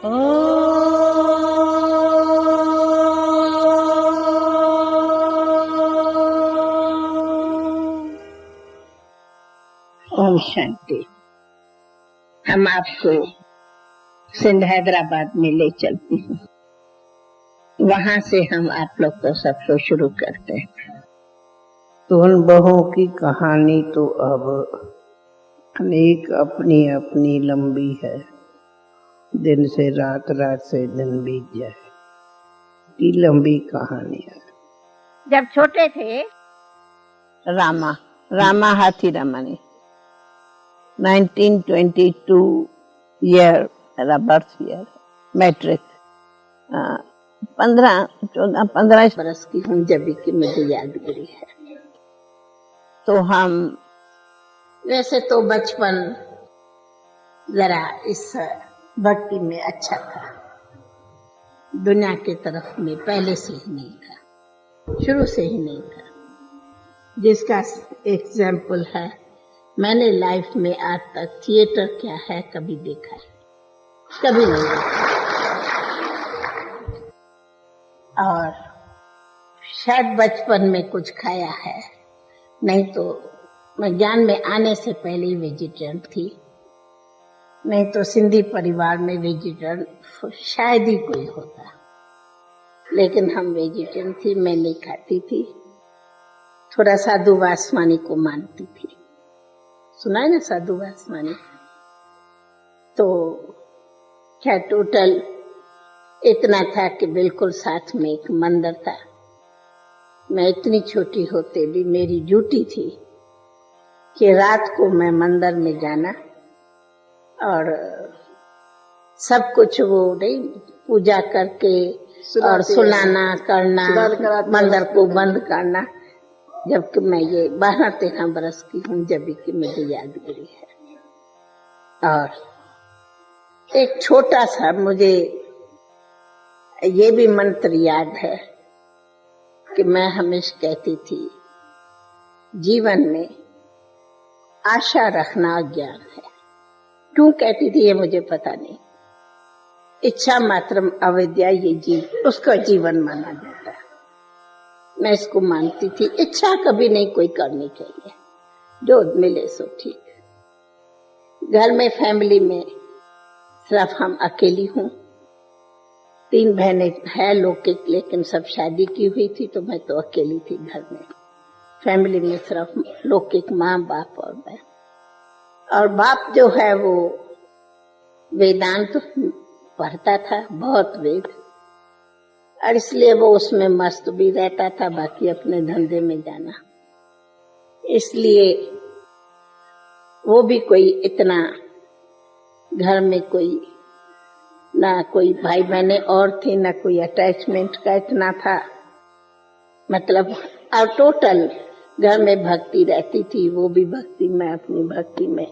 ओम शांति। हम आपको सिंध हैदराबाद में ले चलती हूँ। वहां से हम आप लोग को सबको शुरू करते हैं। उन बहू की कहानी तो अब अनेक अपनी अपनी लंबी है। दिन से रात, रात से दिन बीत जाए की लंबी कहानी है। जब छोटे थे, रामा हाथी रमनी 1922 ईयर मेरा बर्थ ईयर, मैट्रिक 15 बरस की हूँ जब की मुझे यादगिरी है। तो हम वैसे तो बचपन जरा इस भक्ति में अच्छा था, दुनिया की तरफ में पहले से ही नहीं था, शुरू से ही नहीं था। जिसका एग्जाम्पल है, मैंने लाइफ में आज तक थिएटर क्या है कभी देखा है, कभी नहीं देखा। और शायद बचपन में कुछ खाया है, नहीं तो मैं ज्ञान में आने से पहले ही वेजिटेरियन थी। नहीं तो सिंधी परिवार में वेजिटेरियन शायद ही कोई होता, लेकिन हम वेजिटेरियन थी। मैं नहीं खाती थी, थोड़ा साधु वासवानी को मानती थी। सुना है ना साधु वासवानी? तो क्या टोटल इतना था कि बिल्कुल साथ में एक मंदिर था। मैं इतनी छोटी होते भी मेरी ड्यूटी थी कि रात को मैं मंदिर में जाना और सब कुछ वो नहीं पूजा करके और सुनाना करना, मंदिर को बंद करना। जबकि मैं ये 12-13 बरस की हूँ जब की मुझे यादगिरी है। और एक छोटा सा मुझे ये भी मंत्र याद है कि मैं हमेशा कहती थी, जीवन में आशा रखना ज्ञान है। क्यों कहती थी ये मुझे पता नहीं। इच्छा मात्रम अविद्या, ये उसका जीवन माना जाता है। मैं इसको मानती थी। इच्छा कभी नहीं कोई करनी चाहिए, जो मिले सो ठीक। घर में फैमिली में सिर्फ हम अकेली हूँ। 3 बहनें है लौकिक, लेकिन सब शादी की हुई थी, तो मैं तो अकेली थी घर में। फैमिली में सिर्फ लौकिक माँ बाप और मैं। और बाप जो है वो वेदांत पढ़ता था, बहुत वेद, और इसलिए वो उसमें मस्त भी रहता था, बाकी अपने धंधे में जाना। इसलिए वो भी कोई इतना घर में कोई ना कोई भाई बहनें और थी, ना कोई अटैचमेंट का इतना था। मतलब और टोटल घर में भक्ति रहती थी, वो भी भक्ति में, अपनी भक्ति में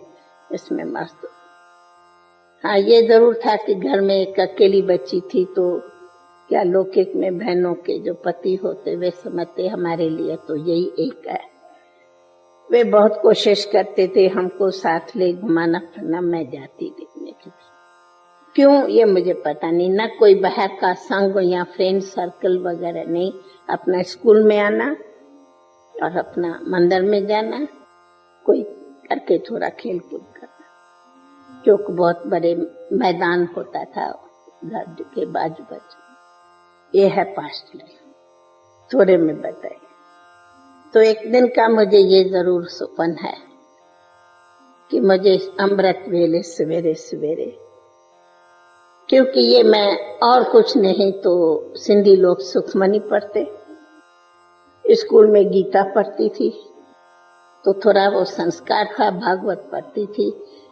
इसमें मस्त। हाँ, ये जरूर था कि घर में एक अकेली बच्ची थी, तो क्या लौकिक में बहनों के जो पति होते वे समझते हमारे लिए तो यही एक है। वे बहुत कोशिश करते थे हमको साथ ले घुमाना फिरना, मैं जाती देखने के लिए। क्यों ये मुझे पता नहीं। ना कोई बाहर का संग या फ्रेंड सर्कल वगैरह नहीं। अपना स्कूल में आना और अपना मंदिर में जाना, कोई करके थोड़ा खेल कूद करना, क्योंकि बहुत बड़े मैदान होता था घर के बाजू बाजू। ये है पास्ट लाइफ, थोड़े में बताइए। तो एक दिन का मुझे ये जरूर सपन है कि मुझे अमृत वेले सवेरे सवेरे, क्योंकि ये मैं और कुछ नहीं तो सिंधी लोग सुखमनी पढ़ते, स्कूल में गीता पढ़ती थी, तो थोड़ा वो संस्कार था, भागवत पढ़ती थी।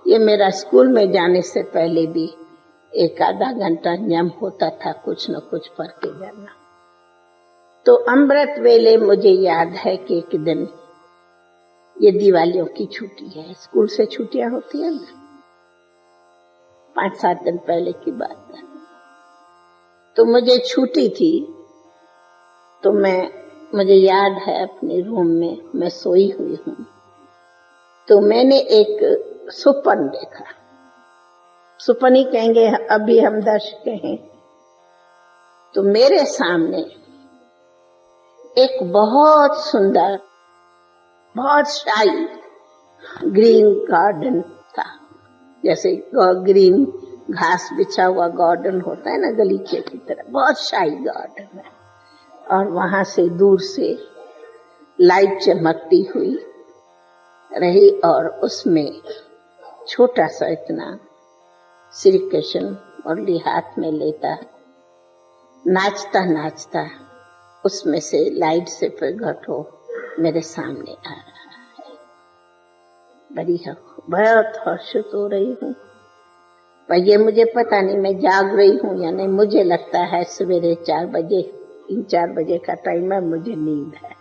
ये मेरा स्कूल में जाने से पहले भी 1-आधा घंटा नियम होता था, कुछ न कुछ पढ़ के जाना। तो अमृत वेले मुझे याद है कि एक दिन, ये दिवालियों की छुट्टी है, स्कूल से छुट्टियां होती है ना, 5-7 दिन पहले की बात है। तो मुझे छुट्टी थी, तो मुझे याद है अपने रूम में मैं सोई हुई हूँ, तो मैंने एक स्वप्न देखा सुपनी कहेंगे, अभी हम दर्शक हैं। तो मेरे सामने एक बहुत सुंदर, बहुत शाही ग्रीन गार्डन था। जैसे ग्रीन घास बिछा हुआ गार्डन होता है ना गलीचे की तरह, बहुत शाही गार्डन है। और वहां से दूर से लाइट चमकती हुई रही और उसमें छोटा सा इतना श्री कृष्ण मुरली हाथ में लेता नाचता नाचता उसमें से लाइट से प्रकट हो मेरे सामने आ रहा है। बहुत हर्षित हो रही हूँ, पर ये मुझे पता नहीं मैं जाग रही हूँ या नहीं। मुझे लगता है सवेरे 4 बजे, 3-4 बजे का टाइम है, मुझे नींद है।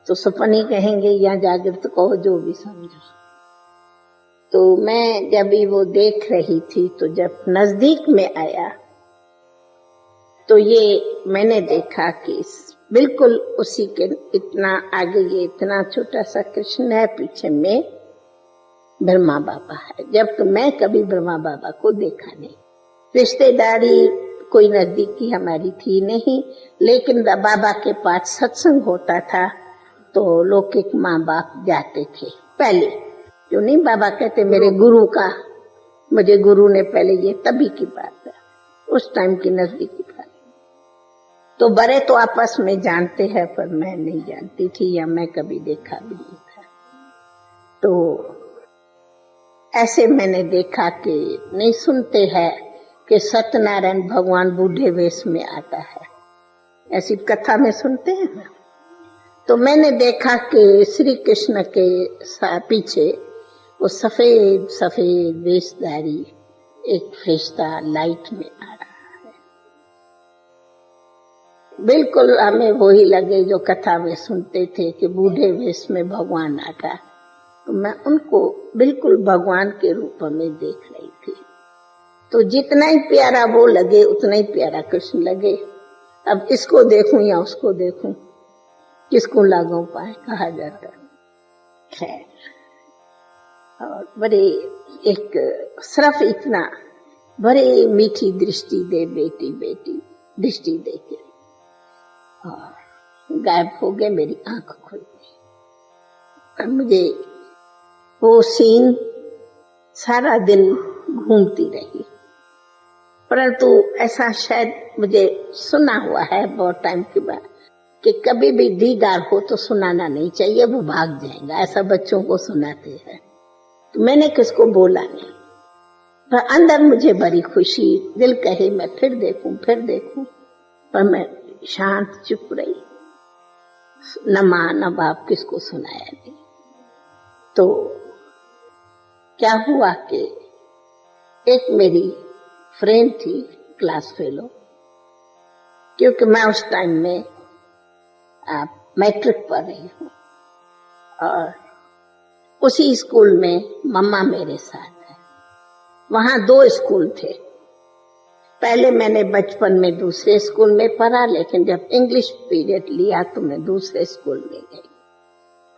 तो सपनी कहेंगे या जागृत कहो, जो भी समझो। तो मैं जब भी वो देख रही थी, तो जब नजदीक में आया तो ये मैंने देखा कि बिल्कुल उसी के इतना आगे ये इतना छोटा सा कृष्ण है, पीछे में ब्रह्मा बाबा है। जब मैं कभी ब्रह्मा बाबा को देखा नहीं, रिश्तेदारी कोई नजदीकी हमारी थी नहीं, लेकिन बाबा के पास सत्संग होता था तो लौकिक माँ बाप जाते थे पहले। जो नहीं, बाबा कहते मेरे गुरु का, मुझे गुरु ने पहले, ये तभी की बात है, उस टाइम की नजदीकी बात। तो बड़े तो आपस में जानते हैं, पर मैं नहीं जानती थी या मैं कभी देखा भी नहीं था। तो ऐसे मैंने देखा कि नहीं सुनते हैं कि सत्यनारायण भगवान बूढ़े वेश में आता है, ऐसी कथा में सुनते हैं ना। तो मैंने देखा कि श्री कृष्ण के पीछे वो सफेद सफेद वेशधारी एक फरिश्ता लाइट में आ रहा है। बिल्कुल हमें वही लगे जो कथा में सुनते थे कि बूढ़े वेश में भगवान आता। तो मैं उनको बिल्कुल भगवान के रूप में देख रही थी। तो जितना ही प्यारा वो लगे उतना ही प्यारा कृष्ण लगे। अब इसको देखूं या उसको देखूं, किसको लागू पाए, कहा जाता। खैर, और बड़े एक सिर्फ इतना बड़े मीठी दृष्टि दे, बेटी बेटी दृष्टि दे के और गायब हो गए। मेरी आंख खुल गई। मुझे वो सीन सारा दिन घूमती रही, परंतु ऐसा शायद मुझे सुना हुआ है बहुत टाइम के बाद कि कभी भी दीदार हो तो सुनाना नहीं चाहिए, वो भाग जाएगा, ऐसा बच्चों को सुनाते हैं। तो मैंने किसको बोला नहीं, पर अंदर मुझे बड़ी खुशी, दिल कहे मैं फिर देखूं फिर देखूं, पर मैं शांत चुप रही, न मां न बाप किसको सुनाया नहीं। तो क्या हुआ कि एक मेरी फ्रेंड थी, क्लास फेलो, क्योंकि मैं उस टाइम में मैट्रिक पढ़ रही हूँ और उसी स्कूल में मम्मा मेरे साथ है। वहां 2 स्कूल थे। पहले मैंने बचपन में दूसरे स्कूल में पढ़ा, लेकिन जब इंग्लिश पीरियड लिया तो मैं दूसरे स्कूल में गई।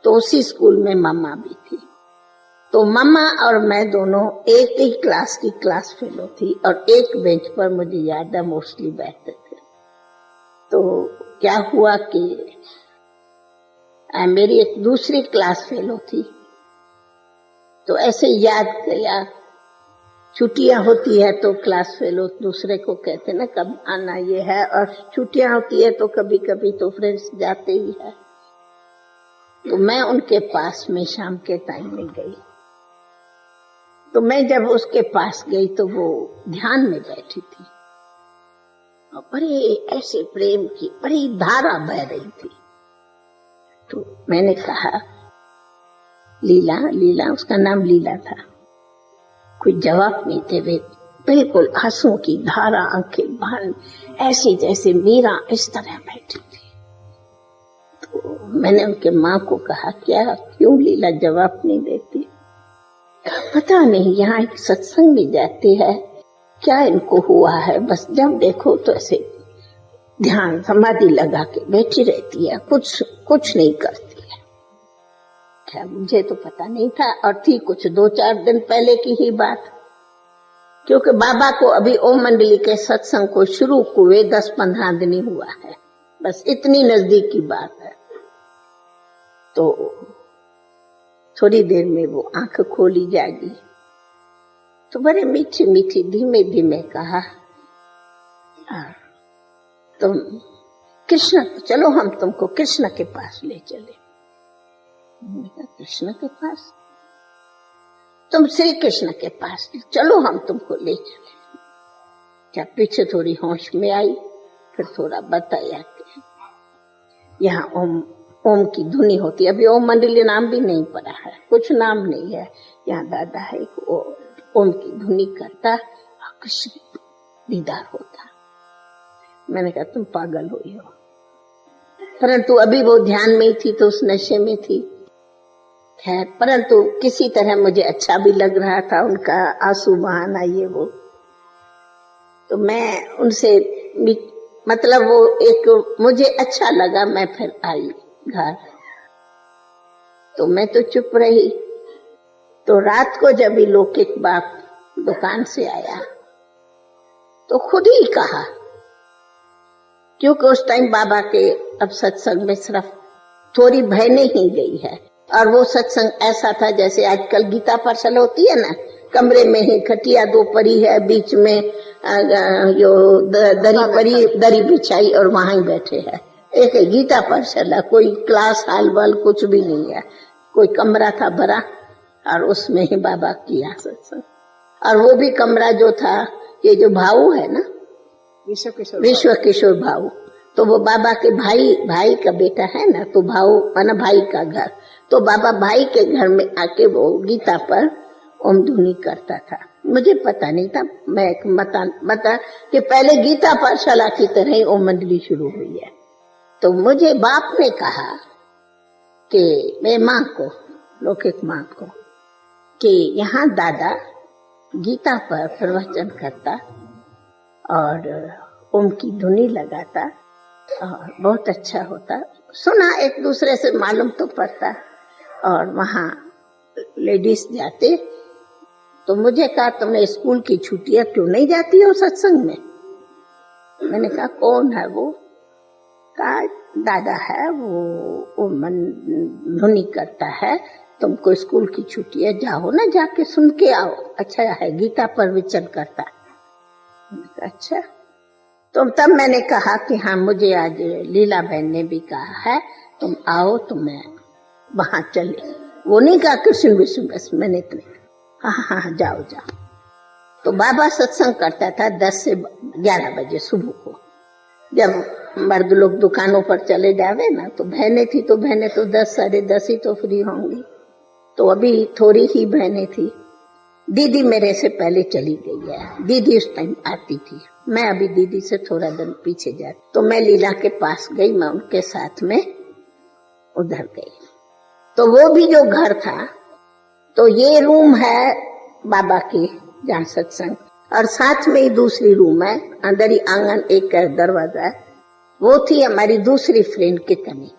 तो उसी स्कूल में मम्मा भी थी। तो मम्मा और मैं दोनों एक ही क्लास की क्लास फेलो थी और एक बेंच पर, मुझे याद है, मोस्टली बैठते थे। तो क्या हुआ कि मेरी एक दूसरी क्लास फेलो थी, तो ऐसे याद किया, छुट्टियां होती है तो क्लास फेलो दूसरे को कहते ना कब आना ये है, और छुट्टियां होती है तो कभी कभी तो फ्रेंड्स जाते ही है। तो मैं उनके पास में शाम के टाइम में गई। तो मैं जब उसके पास गई तो वो ध्यान में बैठी थी और बड़ी ऐसे प्रेम की बड़ी धारा बह रही थी। तो मैंने कहा, लीला, लीला, उसका नाम लीला था। कोई जवाब नहीं थे, वे बिल्कुल आंसुओं की धारा, आंखें बंद, ऐसे जैसे मीरा इस तरह बैठी थी। तो मैंने उनके माँ को कहा, क्या, क्यों लीला जवाब नहीं देती? पता नहीं, यहाँ एक सत्संग में जाती है, क्या इनको हुआ है, बस जब देखो तो ऐसे ध्यान समाधि लगा के बैठी रहती है, कुछ नहीं करती है। क्या, मुझे तो पता नहीं था, और थी कुछ 2-4 दिन पहले की ही बात। क्योंकि बाबा को अभी ओम मंडली के सत्संग को शुरू हुए 10-15 दिन ही हुआ है, बस इतनी नजदीक की बात है। तो थोड़ी देर में वो आंख खोली जागी तो बड़े मीठी मीठी धीमे धीमे कहा, तुम कृष्ण, चलो हम तुमको कृष्ण के पास ले चले। मैंने कहा कृष्ण के पास? तुम श्री कृष्ण के पास चलो, हम तुमको ले चले। क्या पीछे थोड़ी होश में आई, फिर थोड़ा बताया कि यहाँ ओम की धुनी होती है। अभी ओम मंडली नाम भी नहीं पड़ा है, कुछ नाम नहीं है। यहाँ दादा है, ओम की धुनी करता और कृष्ण दीदार होता। मैंने कहा तुम पागल हुई हो, परंतु अभी वो ध्यान में ही थी तो उस नशे में थी। खैर, परंतु किसी तरह मुझे अच्छा भी लग रहा था, उनका आंसू बहाना ये वो। तो मैं उनसे मतलब वो एक मुझे अच्छा लगा। मैं फिर आई घर, तो मैं तो चुप रही। तो रात को जब भी लौकिक बाप दुकान से आया तो खुद ही कहा, क्योंकि उस टाइम बाबा के अब सत्संग में सिर्फ थोड़ी बहनें ही गई है, और वो सत्संग ऐसा था जैसे आजकल गीता पाठशाला होती है ना, कमरे में ही खटिया 2 पड़ी है, बीच में जो दरी बिछाई और वहां ही बैठे हैं। एक गीता पाठशाला, कोई क्लास हाल वाल कुछ भी नहीं है। कोई कमरा था बड़ा और उसमें ही बाबा किया सत्संग। और वो भी कमरा जो था, ये जो भाऊ है ना, विश्व किशोर भाऊ, तो वो बाबा के भाई का बेटा है ना, तो भाऊ माना भाई का घर। तो बाबा भाई के घर में आके वो गीता पर ओम धुनी करता था। मुझे पता नहीं था, मैं एक बता कि पहले गीता पाठशाला की तरह ही ओम मंडली शुरू हुई है। तो मुझे बाप ने कहा कि मैं माँ को, लौकिक माँ को, कि यहाँ दादा गीता पर प्रवचन करता और ओम की धुनी लगाता और बहुत अच्छा होता। सुना, एक दूसरे से मालूम तो पड़ता। और वहाँ लेडीज जाते, तो मुझे कहा तुमने स्कूल की छुट्टियां क्यों नहीं जाती हो सत्संग में? मैंने कहा कौन है वो? कहा दादा है, वो मन धुनी करता है, तुमको स्कूल की छुट्टियां जाओ ना, जाके सुन के आओ, अच्छा है, गीता पर विचरण करता। अच्छा। तो तब मैंने कहा कि हाँ, मुझे आज लीला बहन ने भी कहा है तुम आओ, तो मैं वहां चले। वो नहीं कहा कृष्ण विष्णु, बस मैंने इतने, हाँ जाओ। तो बाबा सत्संग करता था 10 से 11 बजे सुबह को। जब मर्द लोग दुकानों पर चले जावे ना, तो बहनें थी तो 10 साढ़े 10 ही तो फ्री होंगी। तो अभी थोड़ी ही बहनें थी। दीदी मेरे से पहले चली गई है, दीदी उस टाइम आती थी, मैं अभी दीदी से थोड़ा दिन पीछे जाती। तो मैं लीला के पास गई, मैं उनके साथ में उधर गई। तो वो भी जो घर था, तो ये रूम है बाबा की जहाँ सत्संग, और साथ में ही दूसरी रूम है, अंदर ही आंगन, एक दरवाजा है। वो थी हमारी दूसरी फ्रेंड कितनी,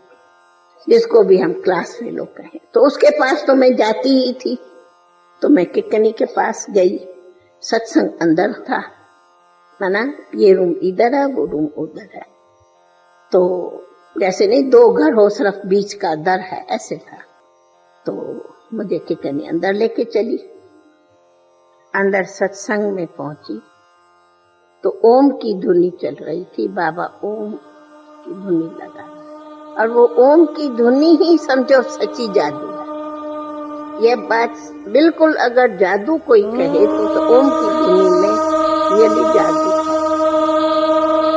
जिसको भी हम क्लास फेलो कहें। तो उसके पास तो मैं जाती ही थी। तो मैं किकनी के पास गई, सत्संग अंदर था, माना ये रूम इधर है, वो रूम उधर है। तो जैसे नहीं 2 घर हो, सिर्फ बीच का दर है, ऐसे था। तो मुझे किकनी अंदर लेके चली। अंदर सत्संग में पहुंची तो ओम की धुनी चल रही थी, बाबा ओम की धुनी लगा, और वो ओम की धुनी ही समझो सच्ची जादू है। ये बात बिल्कुल, अगर जादू कोई कहे तो ओम की धुनी में रियली जादू है।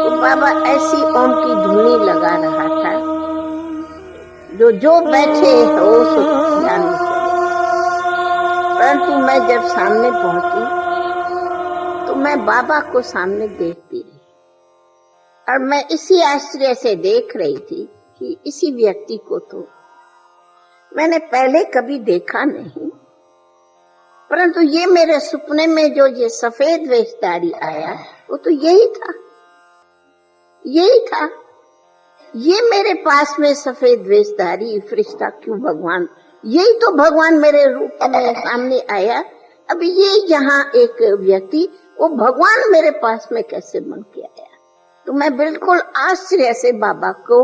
तो बाबा ऐसी ओम की धुनी लगा रहा था, जो बैठे हो सो ध्यान में चले। परंतु मैं जब सामने पहुंची तो मैं बाबा को सामने देखती रही, और मैं इसी आश्चर्य से देख रही थी कि इसी व्यक्ति को तो मैंने पहले कभी देखा नहीं, परंतु ये मेरे सपने में जो ये सफेद वेशधारी आया, वो तो यही था। ये मेरे पास में सफेद वेशधारी फरिश्ता क्यों भगवान, यही तो भगवान मेरे रूप में सामने आया अभी ये यहाँ एक व्यक्ति, वो भगवान मेरे पास में कैसे बन के आया? तो मैं बिल्कुल आश्चर्य से बाबा को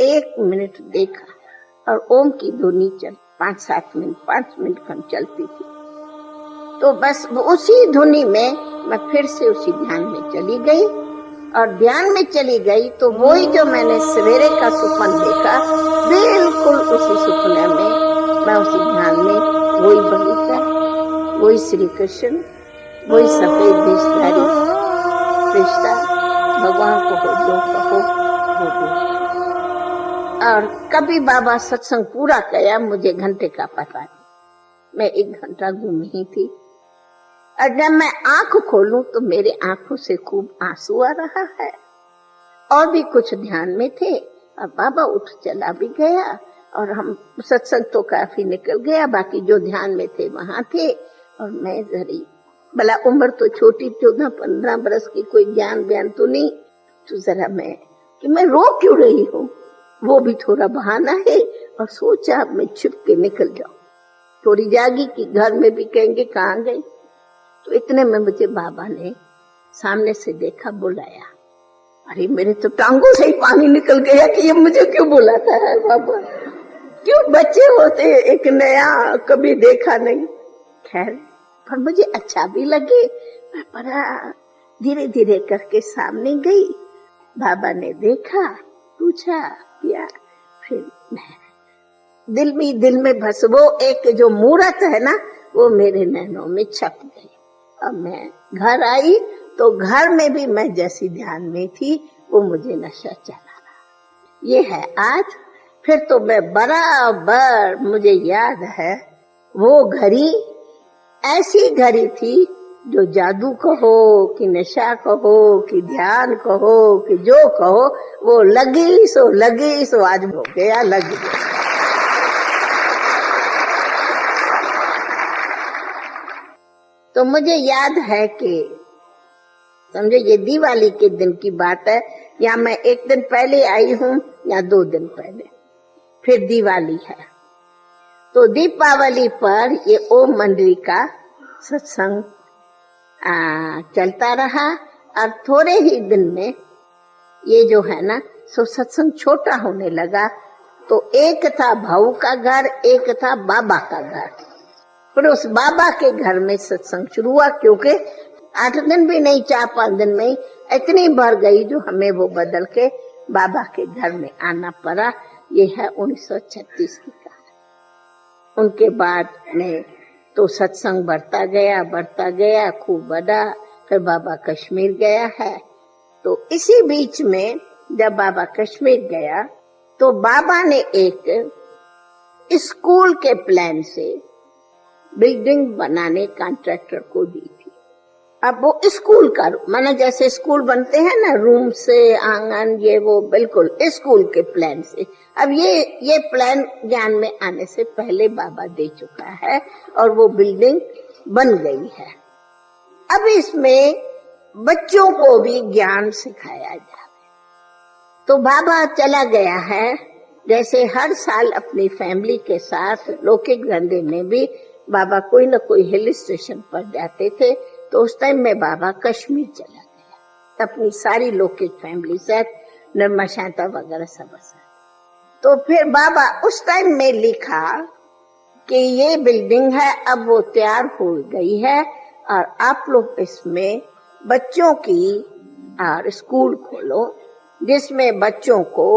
1 मिनट देखा और ओम की ध्वनि चल 5 मिनट खंड चलती थी। तो बस उसी ध्वनि में मैं फिर से उसी ध्यान में चली गई, और ध्यान में चली गई तो वही जो मैंने सवेरे का सुपन देखा, बिल्कुल उसी सुपने में मैं उसी ध्यान में, वही बगीचा, वही श्री कृष्ण, वही सफेद वेशधारी फरिश्ता, भगवान को जो कहो वो बोल। और कभी बाबा सत्संग पूरा किया, मुझे घंटे का पता नहीं, मैं 1 घंटा गुम ही थी। और जब मैं आंख खोलूं तो मेरे आंखों से खूब आंसू आ रहा है, और भी कुछ ध्यान में थे, और बाबा उठ चला भी गया, और हम सत्संग तो काफी निकल गया, बाकी जो ध्यान में थे वहां थे, और मैं जरी भला उम्र तो छोटी, 14-15 बरस की, कोई ज्ञान बयान तो नहीं, तो जरा मैं रो क्यों रही हूँ, वो भी थोड़ा बहाना है, और सोचा अब मैं छुप के निकल जाऊं। थोड़ी जागी कि घर में भी कहेंगे कहाँ गई। तो इतने में मुझे बाबा ने सामने से देखा, बुलाया। अरे मेरे तो टांगों से ही पानी निकल गया कि ये मुझे क्यों बुलाता है बाबा, क्यों? बच्चे होते, एक नया, कभी देखा नहीं। खैर, पर मुझे अच्छा भी लगे। मैं बड़ा धीरे धीरे करके सामने गई, बाबा ने देखा, पूछा क्या, फिर मैं दिल में बस वो एक जो मूरत है ना, वो मेरे नैनों में छप गई। अब मैं घर आई तो घर में भी मैं जैसी ध्यान में थी, वो मुझे नशा चला रहा। ये है आज। फिर तो मैं बराबर, मुझे याद है, वो घड़ी ऐसी घड़ी थी, जो जादू कहो कि नशा कहो कि ध्यान कहो कि जो कहो, वो लगी सो आज हो गया, लग गया। तो मुझे याद है कि समझो ये दिवाली के दिन की बात है, या मैं 1 दिन पहले आई हूँ या 2 दिन पहले, फिर दिवाली है। तो दीपावली पर ये ओम मंडली का सत्संग चलता रहा, और थोड़े ही दिन में ये जो है ना, सो सत्संग छोटा होने लगा। तो एक था भाऊ का घर, एक था बाबा का घर। फिर उस बाबा के घर में सत्संग शुरू हुआ, क्योंकि 8 दिन भी नहीं, 4-5 दिन में इतनी भर गई, जो हमें वो बदल के बाबा के घर में आना पड़ा। ये है 1936 की कहानी। उनके बाद में तो सत्संग बढ़ता गया, खूब बढ़ा। फिर बाबा कश्मीर गया है। तो इसी बीच में जब बाबा कश्मीर गया, तो बाबा ने एक स्कूल के प्लान से बिल्डिंग बनाने कॉन्ट्रैक्टर को दी थी। अब वो स्कूल का, माना जैसे स्कूल बनते हैं ना, रूम से आंगन, ये वो बिल्कुल स्कूल के प्लान से। अब ये प्लान ज्ञान में आने से पहले बाबा दे चुका है, और वो बिल्डिंग बन गई है। अब इसमें बच्चों को भी ज्ञान सिखाया जाए। तो बाबा चला गया है, जैसे हर साल अपनी फैमिली के साथ लौकिक धंधे में भी बाबा कोई न कोई हिल स्टेशन पर जाते थे। तो उस टाइम में बाबा कश्मीर चला गया, अपनी सारी लौकिक फैमिली साथ, निर्मा शांता वगैरह सब साथ। तो फिर बाबा उस टाइम में लिखा कि ये बिल्डिंग है, अब वो तैयार हो गई है, और आप लोग इसमें बच्चों की और स्कूल खोलो, जिसमें बच्चों को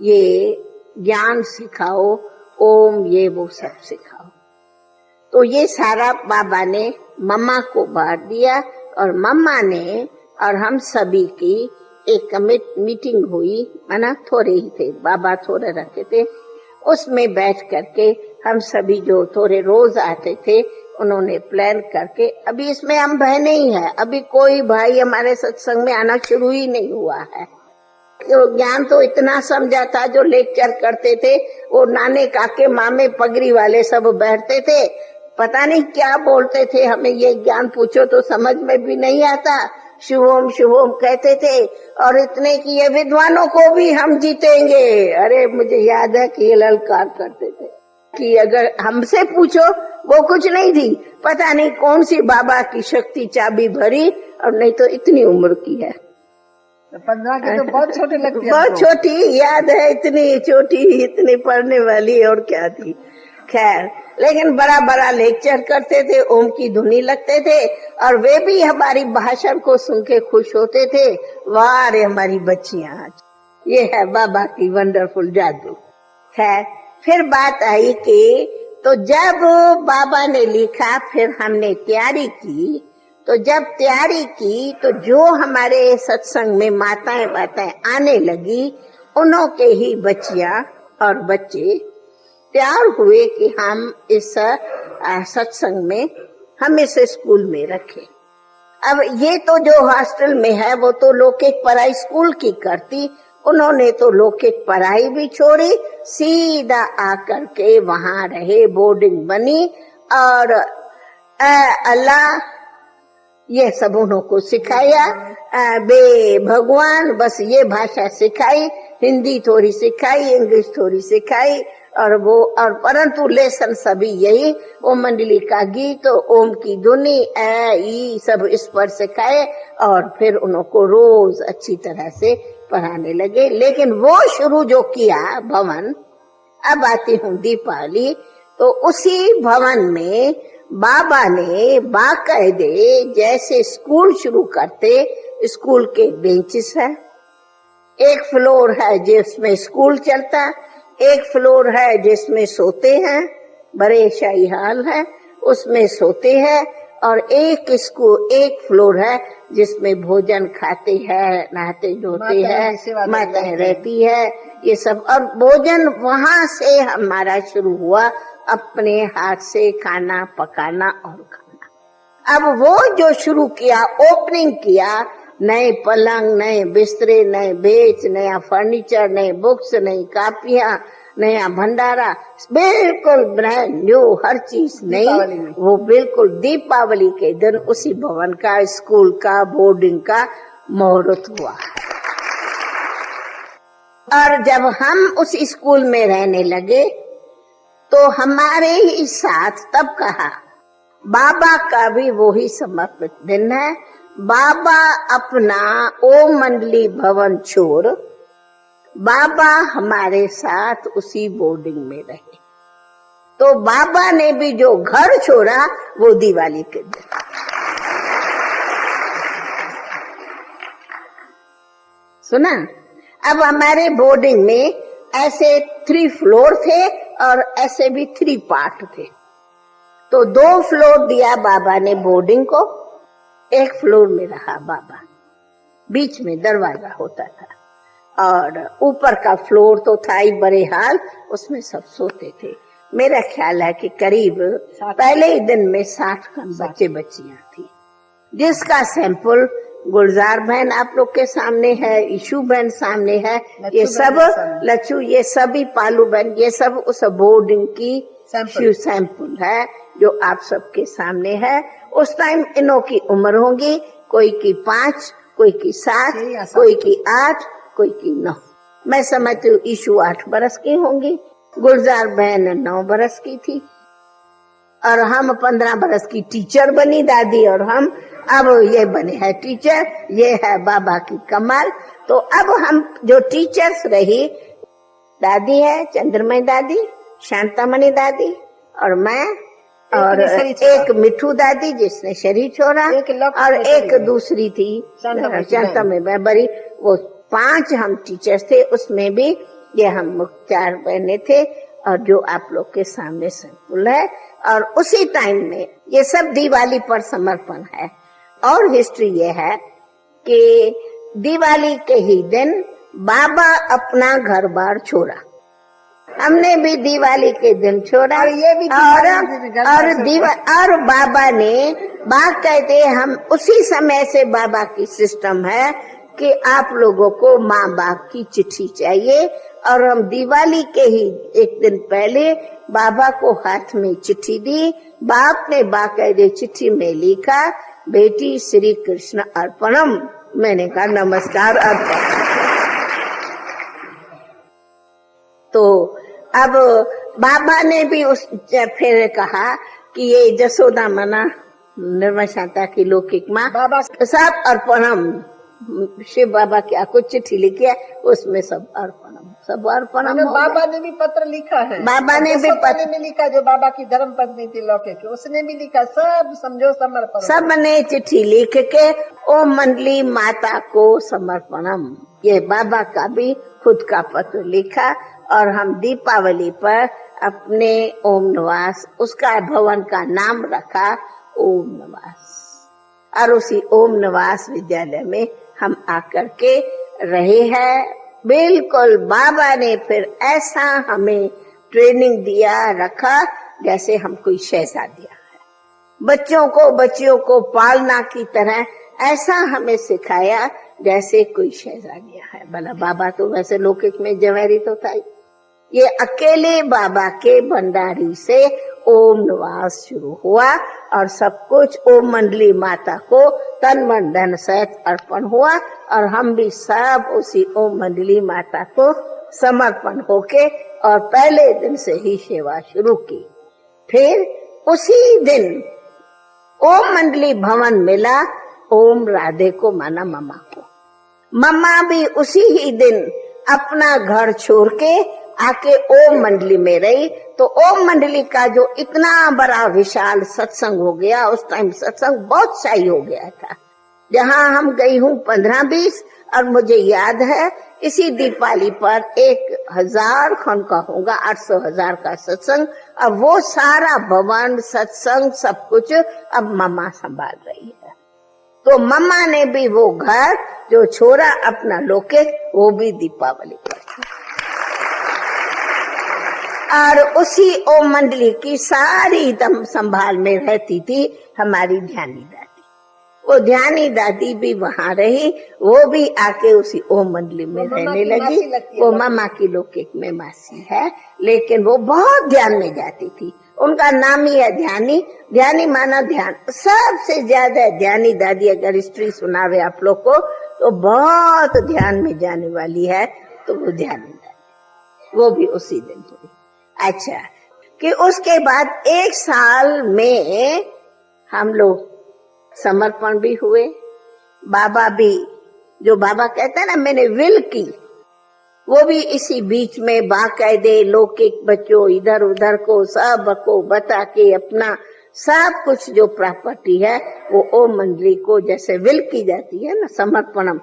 ये ज्ञान सिखाओ, ओम ये वो सब सिखाओ। तो ये सारा बाबा ने मम्मा को बांट दिया, और मम्मा ने और हम सभी की एक मीटिंग हुई, माना थोड़े ही थे, बाबा थोड़े रखे थे, उसमें बैठ करके हम सभी जो थोड़े रोज आते थे, उन्होंने प्लान करके, अभी इसमें हम बहनें ही हैं, अभी कोई भाई हमारे सत्संग में आना शुरू ही नहीं हुआ है। तो ज्ञान तो इतना समझा था, जो लेक्चर करते थे वो नाने काके मामे पगड़ी वाले सब बैठते थे, पता नहीं क्या बोलते थे, हमें ये ज्ञान पूछो तो समझ में भी नहीं आता, शुभम शुभम कहते थे, और इतने कि ये विद्वानों को भी हम जीतेंगे। अरे मुझे याद है कि ये ललकार करते थे कि अगर हमसे पूछो वो कुछ नहीं थी, पता नहीं कौन सी बाबा की शक्ति चाबी भरी, और नहीं तो इतनी उम्र की है। 15 के तो बहुत छोटे लगते हैं। बहुत छोटी याद है, इतनी छोटी, इतनी पढ़ने वाली, और क्या थी। खैर, लेकिन बड़ा बड़ा लेक्चर करते थे, ओम की धुनी लगते थे, और वे भी हमारी भाषण को सुन के खुश होते थे। वाह रे हमारी बच्चियां, ये है बाबा की वंडरफुल जादू। खैर, फिर बात आई कि तो जब बाबा ने लिखा, फिर हमने तैयारी की, तो जब तैयारी की तो जो हमारे सत्संग में माताएं आने लगी, उन्हों के ही बच्चियां और बच्चे तैयार हुए कि हम इस सत्संग में, हम इस स्कूल में रखें। अब ये तो जो हॉस्टल में है वो तो लौकिक पढ़ाई स्कूल की करती, उन्होंने तो लौकिक पढ़ाई भी छोड़ी, सीधा आकर के वहां रहे, बोर्डिंग बनी, और अल्लाह ये सब उनको सिखाया, बे भगवान बस ये भाषा सिखाई, हिंदी थोड़ी सिखाई, इंग्लिश थोड़ी सिखाई, और वो, और परंतु लेसन सभी यही, ओम मंडली का गीत, ओम की धुनी, ई सब इस पर सिखाए, और फिर उनको रोज अच्छी तरह से पढ़ाने लगे। लेकिन वो शुरू जो किया भवन, अब आती हूँ दीपावली, तो उसी भवन में बाबा ने बाकायदे जैसे स्कूल शुरू करते, स्कूल के बेंचेस है, एक फ्लोर है जिसमें स्कूल चलता, एक फ्लोर है जिसमें सोते हैं, बड़े शाही हाल है उसमें सोते हैं, और एक फ्लोर है जिसमें भोजन खाते हैं, नहाते धोते हैं, माताएं रहती है, ये सब। और भोजन वहां से हमारा शुरू हुआ, अपने हाथ से खाना पकाना और खाना। अब वो जो शुरू किया, ओपनिंग किया, नए पलंग, नए बिस्तरे, नए बेच, नया फर्नीचर, नए बुक्स, नई कापियां, नया भंडारा, बिल्कुल ब्रांड न्यू, हर चीज नई। वो बिल्कुल दीपावली के दिन उसी भवन का, स्कूल का, बोर्डिंग का मुहूर्त हुआ। और जब हम उस स्कूल में रहने लगे तो हमारे ही साथ तब कहा, बाबा का भी वो ही समर्पित दिन है, बाबा अपना ओम मंडली भवन छोड़ बाबा हमारे साथ उसी बोर्डिंग में रहे। तो बाबा ने भी जो घर छोड़ा वो दिवाली के दिन। सुना? अब हमारे बोर्डिंग में ऐसे 3 फ्लोर थे और ऐसे भी 3 पार्ट थे। तो 2 फ्लोर दिया बाबा ने बोर्डिंग को, 1 फ्लोर में रहा बाबा, बीच में दरवाजा होता था, और ऊपर का फ्लोर तो था ही बड़े हाल, उसमें सब सोते थे। मेरा ख्याल है कि करीब पहले ही दिन में 60 बच्चे बच्चियां थी, जिसका सैंपल गुलजार बहन आप लोग के सामने है, ईशू बहन सामने है, ये सब लच्छू, ये सभी पालू बहन, ये सब उस बोर्डिंग की सैंपल है जो आप सबके सामने है। उस टाइम इनों की उम्र होगी, कोई की 5, कोई की 7, कोई की 8, कोई की 9। मैं समझती हूँ ईशू 8 बरस की होंगी, गुलजार बहन 9 बरस की थी, और हम 15 बरस की टीचर बनी दादी, और हम अब ये बने हैं टीचर। ये है बाबा की कमाल। तो अब हम जो टीचर्स रही, दादी है चंद्रमय दादी, शांतामणि दादी, और मैं, और एक मिठू दादी जिसने शरीर छोड़ा, और एक दूसरी थी शांतामणि बड़ी। वो 5 हम टीचर्स थे, उसमें भी ये हम 4 बहने थे, और जो आप लोग के सामने सैंपल है। और उसी टाइम में ये सब दिवाली पर समर्पण है। और हिस्ट्री ये है कि दिवाली के ही दिन बाबा अपना घर बार छोड़ा, हमने भी दिवाली के दिन छोड़ा, और ये भी और बाबा ने बात कहते, हम उसी समय से बाबा की सिस्टम है कि आप लोगों को माँ बाप की चिट्ठी चाहिए, और हम दिवाली के ही एक दिन पहले बाबा को हाथ में चिट्ठी दी। बाप ने बाकायदे चिट्ठी में लिखा, बेटी श्री कृष्ण अर्पणम। मैंने कहा नमस्कार अर्पण। तो अब बाबा ने भी फिर कहा कि ये जसोदा मना निर्मल शांता की लौकिक माँ बाबा सब अर्पणम, शिव बाबा क्या कुछ चिट्ठी लिखी है उसमें सब अर्पणम, सब अर्पणम हो बाबा गया। ने भी पत्र लिखा है, बाबा ने भी पत्र में लिखा, जो बाबा की धर्म पत्नी थी लौकिक, उसने भी लिखा, सब समझो समर्पण। सबने चिट्ठी लिख के ओम मंडली माता को समर्पणम, ये बाबा का भी खुद का पत्र लिखा। और हम दीपावली पर अपने ओम निवास, उसका भवन का नाम रखा ओम निवास, और उसी ओम निवास विद्यालय में हम आकर के रहे हैं। बिल्कुल बाबा ने फिर ऐसा हमें ट्रेनिंग दिया रखा जैसे हम कोई शहजादियां हैं। बच्चियों को पालना की तरह ऐसा हमें सिखाया जैसे कोई शहजादियां है। भला बाबा तो वैसे लौकिक में जवेरी तो था ही। ये अकेले बाबा के भंडारी से ओम निवास शुरू हुआ और सब कुछ ओम मंडली माता को तन मन धन सहित अर्पण हुआ, और हम भी सब उसी ओम मंडली माता को समर्पण होके और पहले दिन से ही सेवा शुरू की। फिर उसी दिन ओम मंडली भवन मिला ओम राधे को, माना मम्मा को। मम्मा भी उसी ही दिन अपना घर छोड़ के आके ओम मंडली में रही। तो ओम मंडली का जो इतना बड़ा विशाल सत्संग हो गया, उस टाइम सत्संग बहुत शाही हो गया था। जहाँ हम गई हूँ 15-20, और मुझे याद है इसी दीपावली पर 1000 खन का होगा, 800,000 का सत्संग। अब वो सारा भवन सत्संग सब कुछ अब मम्मा संभाल रही है। तो मम्मा ने भी वो घर जो छोड़ा अपना लौकिक, वो भी दीपावली पर छोड़ा। और उसी ओम मंडली की सारी दम संभाल में रहती थी हमारी ध्यानी दादी। वो ध्यानी दादी भी वहां रही, वो भी आके उसी ओम मंडली में रहने लगी। वो मामा की लौकिक में मासी है, लेकिन वो बहुत ध्यान में जाती थी। उनका नाम ही है ध्यानी। ध्यानी माना ध्यान। सबसे ज्यादा ध्यानी दादी, अगर स्त्री सुनावे आप लोग को, तो बहुत ध्यान में जाने वाली है, तो वो ध्यानी दादी, वो भी उसी दिन हुई। अच्छा, कि उसके बाद 1 साल में हम लोग समर्पण भी हुए। बाबा भी, जो बाबा कहते हैं ना मैंने विल की, वो भी इसी बीच में बाकायदे लौकिक बच्चों इधर उधर को सब को बता के अपना सब कुछ जो प्रॉपर्टी है वो ओम मंडली को जैसे विल की जाती है ना समर्पणम,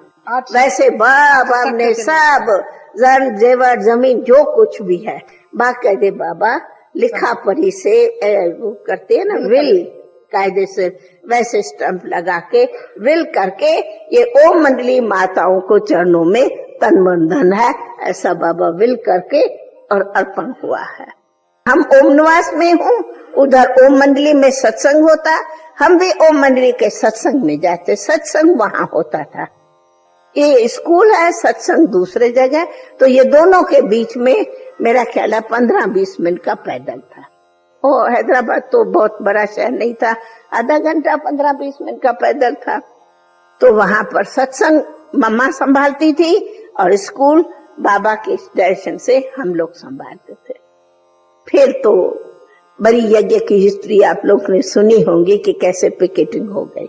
वैसे बाबा ने सब जन जेवर जमीन जो कुछ भी है बाकायदे बाबा लिखा पढ़ी से वो करते हैं ना विल, कायदे से वैसे स्टंप लगा के विल करके ये ओम मंडली माताओं को चरणों में तन मन धन है ऐसा बाबा विल करके और अर्पण हुआ है। हम ओम निवास में हूँ, उधर ओम मंडली में सत्संग होता, हम भी ओम मंडली के सत्संग में जाते, सत्संग वहां होता था। ये स्कूल है, सत्संग दूसरे जगह, तो ये दोनों के बीच में मेरा ख्याल है 15-20 मिनट का पैदल था। ओ हैदराबाद तो बहुत बड़ा शहर नहीं था, आधा घंटा 15-20 मिनट का पैदल था। तो वहां पर सत्संग मम्मा संभालती थी और स्कूल बाबा के डायरेक्शन से हम लोग संभालते थे। फिर तो बड़ी यज्ञ की हिस्ट्री आप लोग ने सुनी होंगी कि कैसे पिकेटिंग हो गई,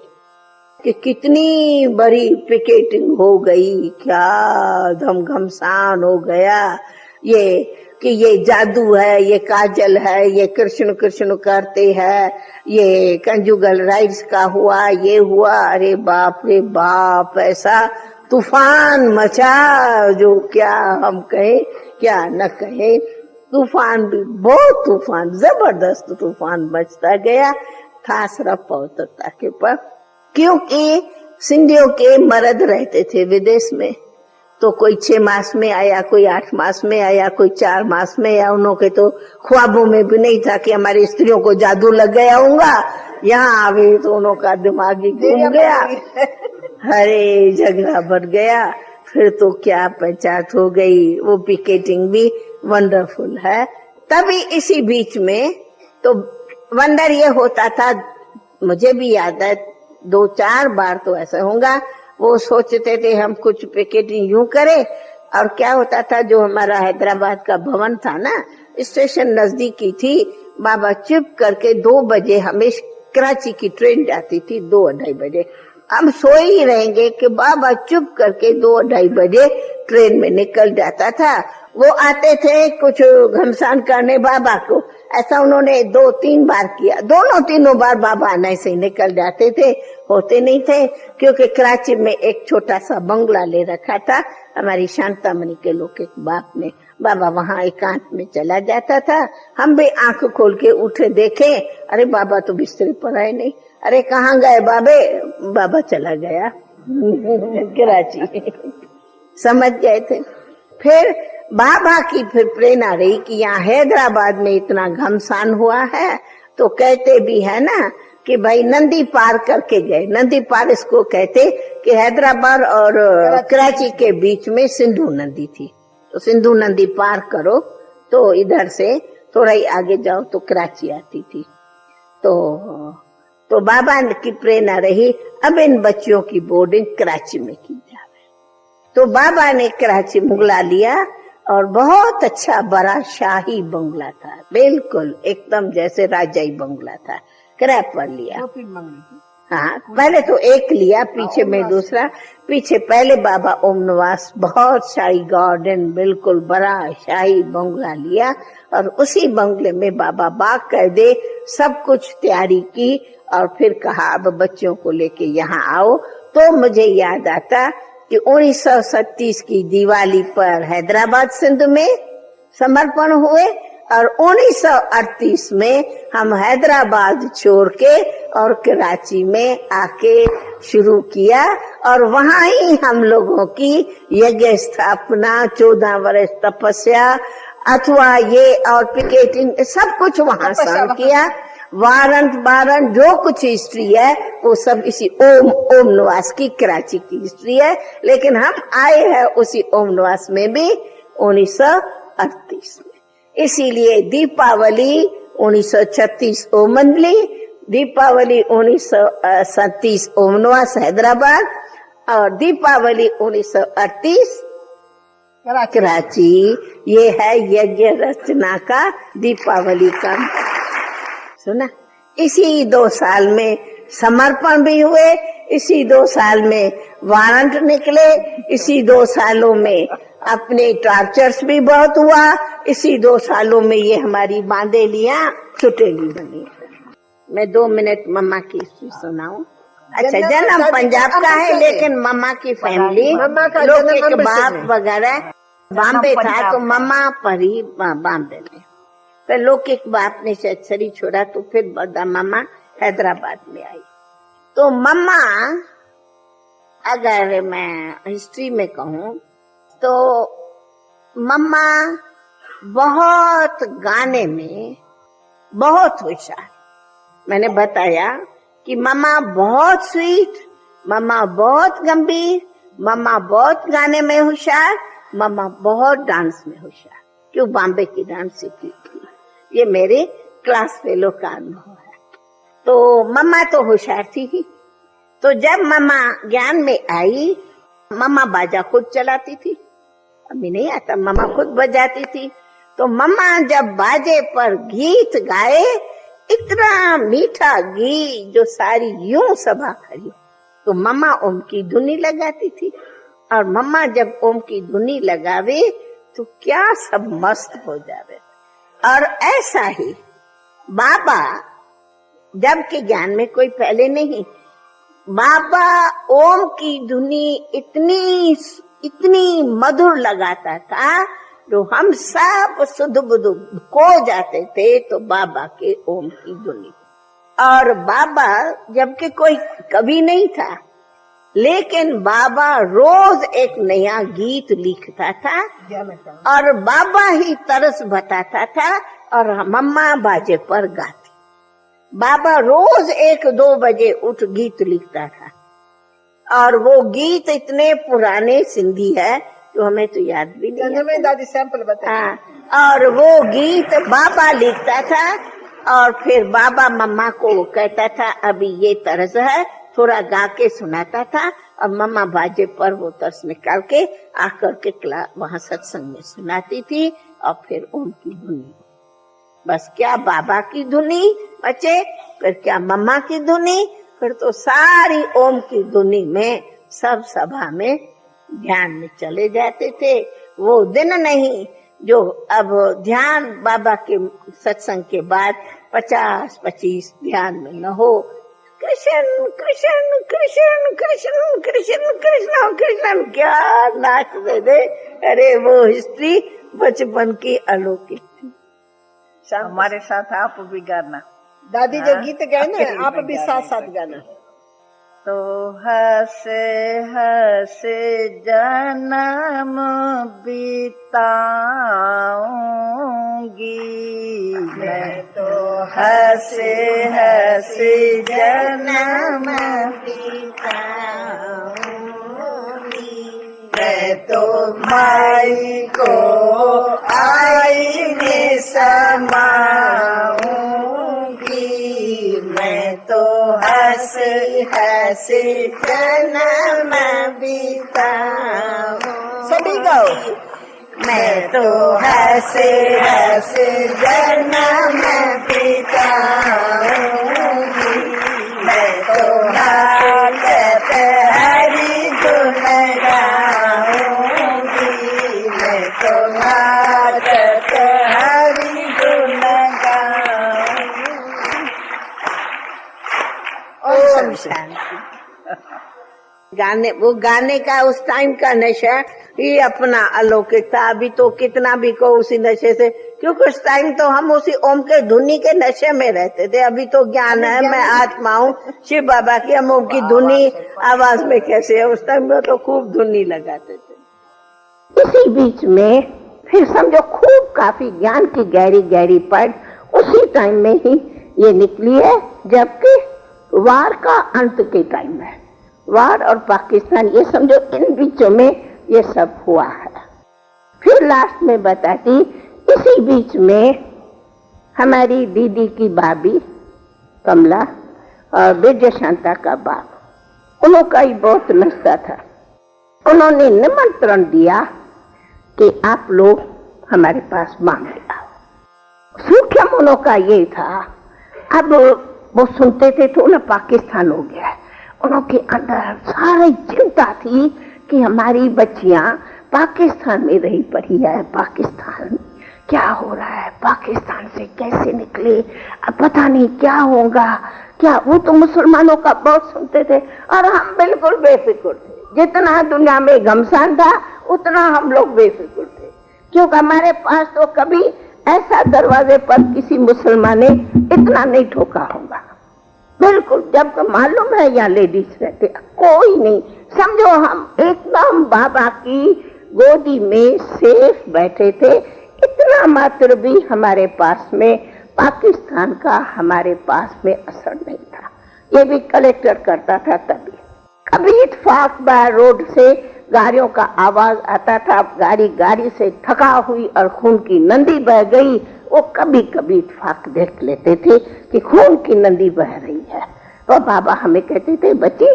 कि कितनी बड़ी पिकेटिंग हो गई, क्या धम घमसान हो गया। ये कि ये जादू है, ये काजल है, ये कृष्ण कृष्ण करते हैं, ये कंजुगल राइट्स का हुआ, ये हुआ, अरे बाप रे बाप, ऐसा तूफान मचा जो क्या हम कहें क्या न कहें। तूफान भी बहुत तूफान, जबरदस्त तूफान बचता गया, खास रफ्ता उतरता के पर, क्योंकि सिंधियों के मर्द रहते थे विदेश में, तो कोई 6 मास में आया, कोई 8 मास में आया, कोई 4 मास में आया। उन्हों के तो ख्वाबों में भी नहीं था कि हमारी स्त्रियों को जादू लग गया होगा, यहाँ आवे तो उन्हों का दिमाग ही घूम गया, हरे झगड़ा बढ़ गया। फिर तो क्या पंचायत हो गई। वो पिकेटिंग भी वंडरफुल है। तभी इसी बीच में तो वंडर ये होता था, मुझे भी याद है 2-4 बार तो ऐसा होगा, वो सोचते थे हम कुछ पिकेटिंग यूं करें, और क्या होता था जो हमारा हैदराबाद का भवन था ना, स्टेशन नजदीकी थी, बाबा चुप करके 2 बजे हमें कराची की ट्रेन जाती थी 2-2:30 बजे। हम सोए ही रहेंगे कि बाबा चुप करके 2-2:30 बजे ट्रेन में निकल जाता था। वो आते थे कुछ घमसान करने बाबा को, ऐसा उन्होंने 2-3 बार किया। दोनों तीनों बार बाबा आने से निकल जाते थे, होते नहीं थे, क्योंकि कराची में एक छोटा सा बंगला ले रखा था हमारी शांतामणि के लौकिक बाप ने। बाबा वहां एकांत में चला जाता था। हम भी आंख खोल के उठे, देखे, अरे बाबा तो बिस्तर पर आए नहीं। अरे कहाँ गए बाबे? बाबा चला गया कराची। समझ गए थे। फिर बाबा की फिर प्रेरणा रही कि यहाँ हैदराबाद में इतना घमसान हुआ है, तो कहते भी है ना कि भाई नंदी पार करके गए। नंदी पार इसको कहते कि हैदराबाद और कराची के बीच में सिंधु नदी थी, तो सिंधु नदी पार करो तो इधर से थोड़ा ही आगे जाओ तो कराची आती थी। तो बाबा की प्रेरणा रही अब इन बच्चियों की बोर्डिंग कराची में की जाए। तो बाबा ने कराची बंगला लिया और बहुत अच्छा बड़ा शाही बंगला था, बिल्कुल एकदम जैसे राजाई बंगला था। किराए पर लिया। हाँ, पहले तो एक लिया, पीछे में दूसरा। पीछे पहले बाबा ओम निवास, बहुत शाही गार्डन, बिल्कुल बड़ा शाही बंगला लिया और उसी बंगले में बाबा बाकायदे सब कुछ तैयारी की और फिर कहा अब बच्चों को लेके यहाँ आओ। तो मुझे याद आता कि 1937 की दिवाली पर हैदराबाद सिंध में समर्पण हुए और 1938 में हम हैदराबाद छोड़ के और कराची में आके शुरू किया और वहां ही हम लोगों की यज्ञ स्थापना, 14 वर्ष तपस्या अथवा ये और पिकेटिंग सब कुछ वहां शामिल किया। वारंट जो कुछ हिस्ट्री है वो सब इसी ओम निवास की कराची की हिस्ट्री है। लेकिन हम आए हैं उसी ओम निवास में भी 1938 में। इसीलिए दीपावली 1936 ओमनली, दीपावली 1937 ओम निवास हैदराबाद और दीपावली 1938 कराची। ये है यज्ञ रचना का दीपावली का। सुना, इसी 2 साल में समर्पण भी हुए, इसी 2 साल में वारंट निकले, इसी 2 सालों में अपने टॉर्चर्स भी बहुत हुआ, इसी 2 सालों में ये हमारी बांदेलियां चुटेली बनी। मैं 2 मिनट मम्मा की हिस्ट्री सुनाऊं। अच्छा, जन्म पंजाब का है लेकिन मम्मा की फैमिली लोग के बाप वगैरह बॉम्बे था, तो मम्मा पढ़ी बॉम्बे में। फिर लौकिक बाप ने शरीर छोड़ा तो फिर बड़ा मम्मा हैदराबाद में आई। तो मम्मा, अगर मैं हिस्ट्री में कहूँ तो मम्मा बहुत गाने में बहुत होशियार। मैंने बताया कि मम्मा बहुत स्वीट, मम्मा बहुत गंभीर, मम्मा बहुत गाने में होशियार, मम्मा बहुत डांस में होशियार। क्यों? बॉम्बे की डांस सीखी थी। ये मेरे क्लास फेलो का अनुभव है। तो मम्मा तो होशियार थी ही। तो जब मम्मा ज्ञान में आई, मम्मा बाजा खुद चलाती थी, अभी नहीं आता, मम्मा खुद बजाती थी। तो मम्मा जब बाजे पर गीत गाए, इतना मीठा गीत जो सारी यूं सभा खड़ी, तो मम्मा ओम की धुनी लगाती थी। और मम्मा जब ओम की धुनी लगावे तो क्या सब मस्त हो जावे। और ऐसा ही बाबा, जब के ज्ञान में कोई पहले नहीं, बाबा ओम की धुनी इतनी मधुर लगाता था जो हम सब सुध बुध खो जाते थे तो बाबा के ओम की धुनी। और बाबा जबकि कोई कवि नहीं था, लेकिन बाबा रोज एक नया गीत लिखता था और बाबा ही तरस बताता था और मम्मा बाजे पर गाती। बाबा रोज 1-2 बजे उठ गीत लिखता था और वो गीत इतने पुराने सिंधी है जो हमें तो याद भी नहीं। दादी सैंपल बता। और वो गीत बाबा लिखता था और फिर बाबा मम्मा को कहता था अभी ये तर्ज है, थोड़ा गा के सुनाता था और मम्मा बाजे पर वो तर्ज निकाल के आकर के वहां सत्संग में सुनाती थी और फिर ओम की धुनी। बस क्या बाबा की धुनी बचे, फिर क्या मम्मा की धुनी, फिर तो सारी ओम की धुनी में सब सभा में ध्यान में चले जाते थे। वो दिन नहीं जो अब ध्यान बाबा के सत्संग के बाद 50-25 ध्यान में न हो। कृष्ण कृष्ण कृष्ण कृष्ण कृष्ण कृष्ण कृष्ण क्या नाच दे। अरे वो हिस्ट्री बचपन की अलौकिक थी। हमारे साथ आप भी गाना। दादी जो गीत गए ना, आप भी साथ साथ गाना। तो हंसे हंसे जन्म बिताऊंगी, मैं तो हंसे हंसे जन्म बिताऊंगी, मैं तो माई को आईने समाऊंगी, मैं तो हंसी हंसी जन्म बिताऊं। सभी गाओ। मैं तो हंसी हंसी जन्म बिताऊंगी, मैं तो हाकत हरि गुण गाऊंगी, मैं तो हाकत हरि गुण गाऊंगी। ओम शांति। वो गाने का उस टाइम का नशा ये अपना अलौकिक था। अभी तो कितना भी को उसी नशे से, क्योंकि उस टाइम तो हम उसी ओम के धुनी के नशे में रहते थे। अभी तो ज्ञान है, मैं आत्मा हूँ शिव बाबा की, हम ओम की धुनी आवाज में कैसे है। उस टाइम में तो खूब धुनी लगाते थे। इसी बीच में फिर समझो खूब काफी ज्ञान की गहरी गहरी पढ़ उसी टाइम में ही ये निकली है, जबकि वार का अंत के टाइम है। वार और पाकिस्तान, ये समझो इन बीचों में ये सब हुआ है। फिर लास्ट में बताती, इसी बीच में हमारी दीदी की भाभी कमला और विजय शांता का बाप, उनका ही बहुत नशा था। उन्होंने निमंत्रण दिया कि आप लोग हमारे पास मांगे आओ। सूक्ष्म उनका ये था, अब वो सुनते थे तो उन्हें पाकिस्तान हो गया। उनके अंदर सारी चिंता थी कि हमारी बच्चियां पाकिस्तान में रही पड़ी है, पाकिस्तान क्या हो रहा है, पाकिस्तान से कैसे निकले, अब पता नहीं क्या होगा क्या। वो तो मुसलमानों का बहुत सुनते थे और हम बिल्कुल बेफिक्र थे। जितना दुनिया में घमसान था उतना हम लोग बेफिक्र थे, क्योंकि हमारे पास तो कभी ऐसा दरवाजे पर किसी मुसलमान ने इतना नहीं ठोका होगा। बिल्कुल, जब मालूम है यहाँ लेडीज रहते, कोई नहीं। समझो हम एकदम बाबा की गोदी में सेफ बैठे थे। इतना मात्र भी हमारे पास में पाकिस्तान का हमारे पास में असर नहीं था। ये भी कलेक्टर करता था तभी। कभी इत्तेफाक बाय रोड से गाड़ियों का आवाज आता था, गाड़ी से थका हुई और खून की नदी बह गई। वो कभी कभी इत्तेफाक देख लेते थे कि खून की नदी बह रही है। तो बाबा हमें कहते थे, बच्ची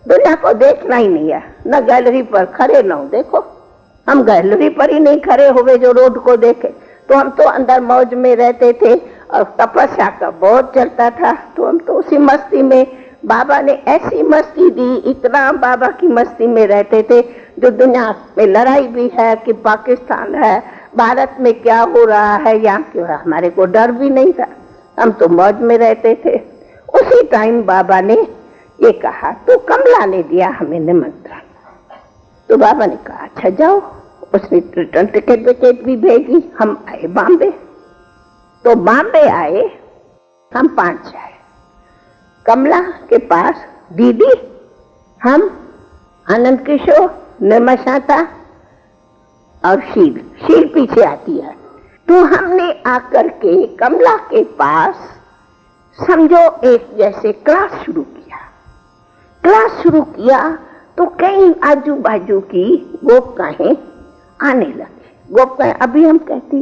दुनिया को देखना ही नहीं है, न गैलरी पर खड़े न हो। देखो हम गैलरी पर ही नहीं खड़े हुए जो रोड को देखे, तो हम तो अंदर मौज में रहते थे और तपस्या का बहुत चलता था। तो हम तो उसी मस्ती में, बाबा ने ऐसी मस्ती दी, इतना बाबा की मस्ती में रहते थे। जो दुनिया में लड़ाई भी है कि पाकिस्तान है, भारत में क्या हो रहा है, यहाँ क्यों है, हमारे को डर भी नहीं था। हम तो मौज में रहते थे। उसी टाइम बाबा ने ये कहा, तो कमला ने दिया हमें निमंत्रण। तो बाबा ने कहा अच्छा जाओ। उसने रिटर्न टिकट भी भेजी। हम आए बॉम्बे। तो बॉम्बे आए हम 5 आए। कमला के पास दीदी, हम, आनंद किशोर, निर्मा शांता और शील पीछे आती है। तो हमने आकर के कमला के पास समझो एक जैसे क्लास शुरू किया। तो कई आजू बाजू की गोपिकाएं आने लगी। गोपिकाएं अभी हम कहती,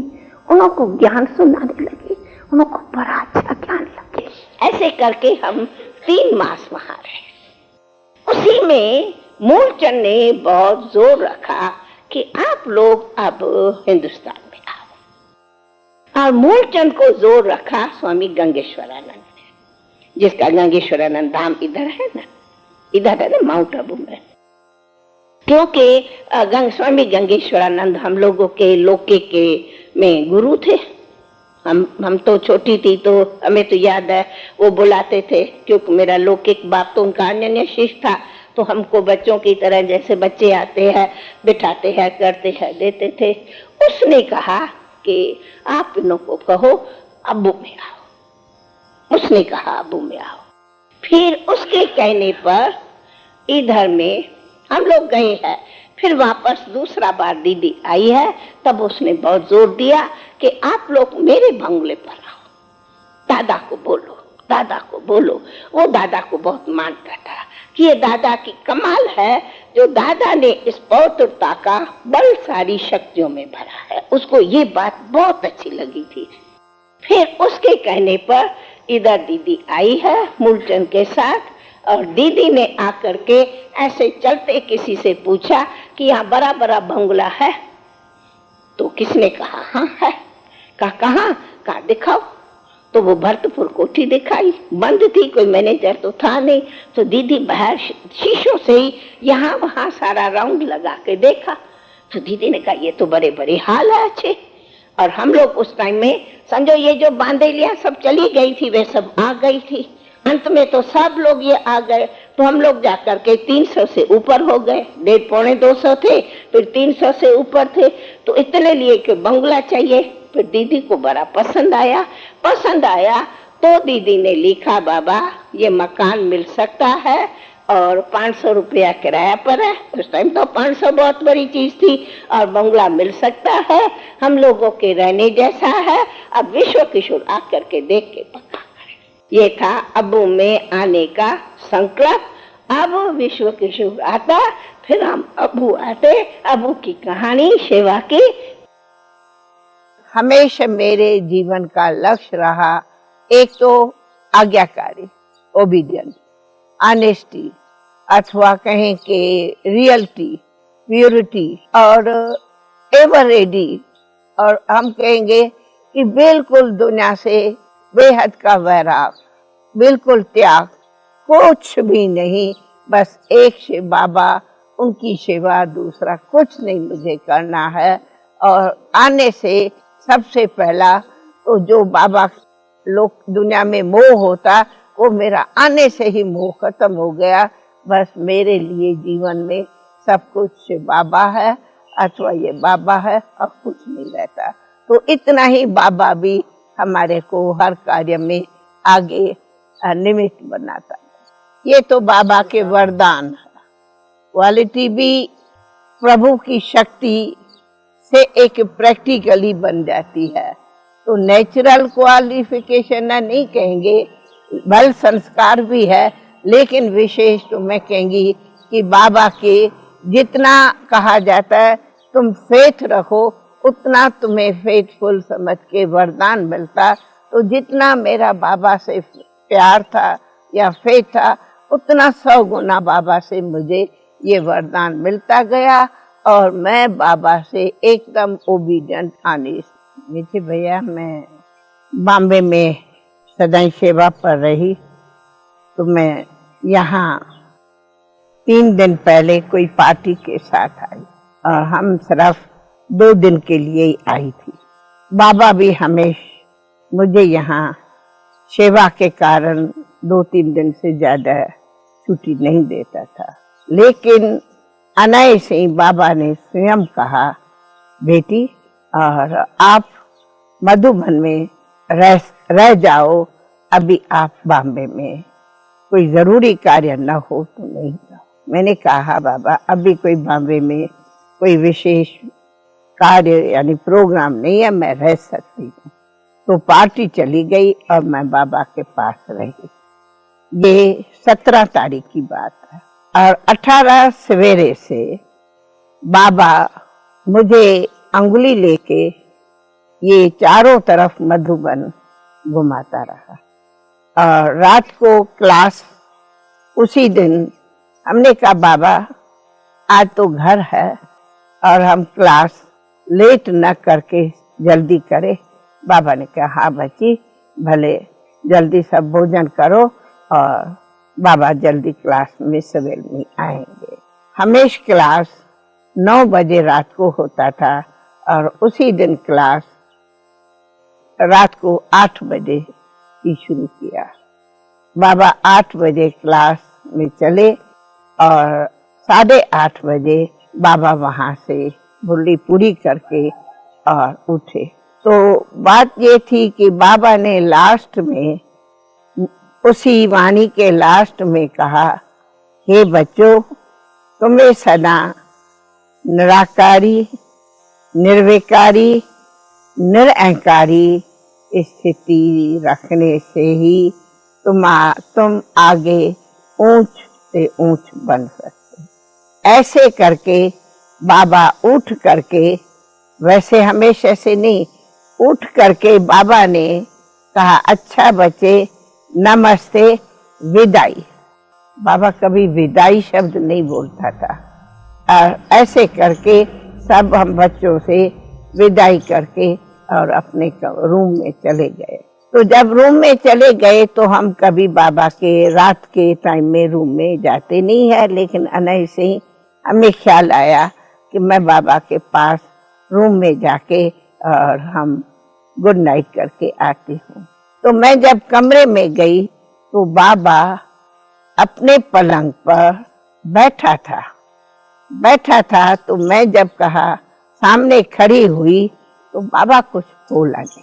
उनको ज्ञान सुनाने लगे, उनको बड़ा अच्छा ज्ञान लगे। ऐसे करके हम 3 मास वहां रहे। उसी में मूलचंद ने बहुत जोर रखा कि आप लोग अब हिंदुस्तान में आओ। और मूलचंद को जोर रखा स्वामी गंगेश्वरानंद ने, जिसका गंगेश्वरानंद धाम इधर है ना, इधर है ना माउंट आबू में। क्योंकि स्वामी गंगेश्वरानंद हम लोगों के लौकिक के में गुरु थे। हम तो छोटी थी तो हमें तो याद है वो बुलाते थे, क्योंकि मेरा लौकिक बाप तो उनका अन्य शिष्य था, तो हमको बच्चों की तरह जैसे बच्चे आते हैं बिठाते हैं करते हैं देते थे। उसने कहा कि आप इन्हों को कहो अब्बू में आओ। उसने कहा अब्बू में आओ। फिर उसके कहने पर इधर में हम लोग गए हैं। फिर वापस दूसरा बार दीदी आई है, तब उसने बहुत जोर दिया कि आप लोग मेरे बंगले पर आओ, दादा को बोलो, दादा को बोलो। वो दादा को बहुत मानता था कि ये दादा की कमाल है, जो दादा ने इस पौत्रता का बल सारी शक्तियों में भरा है। उसको ये बात बहुत अच्छी लगी थी। फिर उसके कहने पर इधर दीदी आई है मूलचंद के साथ, और दीदी ने आकर के ऐसे चलते किसी से पूछा कि यहाँ बड़ा बड़ा बंगला है। तो किसने कहा हाँ है। कहा दिखाओ। तो वो भरतपुर कोठी दिखाई, बंद थी, कोई मैनेजर तो था नहीं। तो दीदी बाहर शीशों से ही यहाँ वहाँ सारा राउंड लगा के देखा। तो दीदी ने कहा ये तो बड़े बड़े हाल है अच्छे। और हम लोग उस टाइम में समझो ये जो बांधेलियां सब चली गई थी वे सब आ गई थी। अंत में तो सब लोग ये आ गए, तो हम लोग जाकर के 300 से ऊपर हो गए। 150 पौने 200 थे, फिर 300 से ऊपर थे। तो इतने लिए कि बंगला चाहिए। फिर दीदी को बड़ा पसंद आया तो दीदी ने लिखा बाबा ये मकान मिल सकता है और 500 रुपया किराया पर है। उस टाइम तो 500 बहुत बड़ी चीज थी। और बंगला मिल सकता है, हम लोगों के रहने जैसा है। अब विश्व किशोर आकर के देख के पक्का करें। ये था अबू में आने का संकल्प। अब विश्व किशोर आता, फिर हम अबू आते। अबू की कहानी सेवा की। हमेशा मेरे जीवन का लक्ष्य रहा एक तो आज्ञाकारी, ओबीडियंट, ऑनेस्टी, अथवा कहें कि रियलिटी, प्योरिटी और एवर रेडी, और हम कहेंगे कि बिल्कुल दुनिया से बेहद का वैराग, बिल्कुल त्याग, कुछ भी नहीं, बस एक से बाबा, उनकी सेवा, दूसरा कुछ नहीं मुझे करना है। और आने से सबसे पहला तो जो बाबा लोग दुनिया में मोह होता, वो मेरा आने से ही मोह खत्म हो गया। बस मेरे लिए जीवन में सब कुछ बाबा है, अथवा ये बाबा है, और कुछ नहीं रहता। तो इतना ही बाबा भी हमारे को हर कार्य में आगे निमित्त बनाता है। ये तो बाबा के वरदान है। क्वालिटी भी प्रभु की शक्ति से एक प्रैक्टिकली बन जाती है। तो नेचुरल क्वालिफिकेशन नहीं कहेंगे, बल संस्कार भी है, लेकिन विशेष तो मैं कहेंगी कि बाबा के जितना कहा जाता है तुम फेथ रखो, उतना तुम्हें फेथफुल समझ के वरदान मिलता। तो जितना मेरा बाबा से प्यार था या फेथ था, उतना 100 गुना बाबा से मुझे ये वरदान मिलता गया। और मैं बाबा से एकदम ओबीडियंट, ऑनेस्ट। मीठे भैया, मैं बॉम्बे में सदाई सेवा पर रही, तो मैं यहाँ 3 दिन पहले कोई पार्टी के साथ आई, और हम सिर्फ 2 दिन के लिए ही आई थी। बाबा भी हमेशा मुझे यहाँ सेवा के कारण 2-3 दिन से ज्यादा छुट्टी नहीं देता था। लेकिन अनायास ही बाबा ने स्वयं कहा, बेटी, और आप मधुबन में रह जाओ, अभी आप बॉम्बे में, कोई जरूरी कार्य न हो तो नहीं जाओ। मैंने कहा बाबा अभी कोई बॉम्बे में कोई विशेष कार्य यानी प्रोग्राम नहीं है, मैं रह सकती हूँ। तो पार्टी चली गई और मैं बाबा के पास रही। ये 17 तारीख की बात है, और 18 सवेरे से बाबा मुझे अंगुली लेके ये चारों तरफ मधुबन घुमाता रहा। और रात को क्लास उसी दिन हमने कहा बाबा आज तो घर है और हम क्लास लेट न करके जल्दी करें, बाबा ने कहा हाँ बच्ची, भले जल्दी सब भोजन करो और बाबा जल्दी क्लास में सवेर में आएंगे। हमेशा क्लास 9 बजे रात को होता था और उसी दिन क्लास रात को 8 बजे ही शुरू किया। बाबा 8 बजे क्लास में चले और 8:30 बजे बाबा वहां से बुल्ली पूरी करके और उठे। तो बात ये थी कि बाबा ने लास्ट में, उसी वाणी के लास्ट में कहा, हे बच्चों, तुम्हें सदा निराकारी, निर्विकारी, निरअहंकारी स्थिति रखने से ही तुम आगे ऊंच से ऊंच बन सकते। ऐसे करके बाबा उठ करके, वैसे हमेशा से नहीं, उठ करके बाबा ने कहा, अच्छा बच्चे, नमस्ते, विदाई। बाबा कभी विदाई शब्द नहीं बोलता था। और ऐसे करके सब हम बच्चों से विदाई करके और अपने रूम में चले गए। तो जब रूम में चले गए तो हम कभी बाबा के रात के टाइम में रूम में जाते नहीं है, लेकिन अनैसे ही हमें ख्याल आया कि मैं बाबा के पास रूम में जाके और हम गुड नाइट करके आती हूँ। तो मैं जब कमरे में गई तो बाबा अपने पलंग पर बैठा था। तो मैं जब कहा, सामने खड़ी हुई, तो बाबा कुछ बोला नहीं,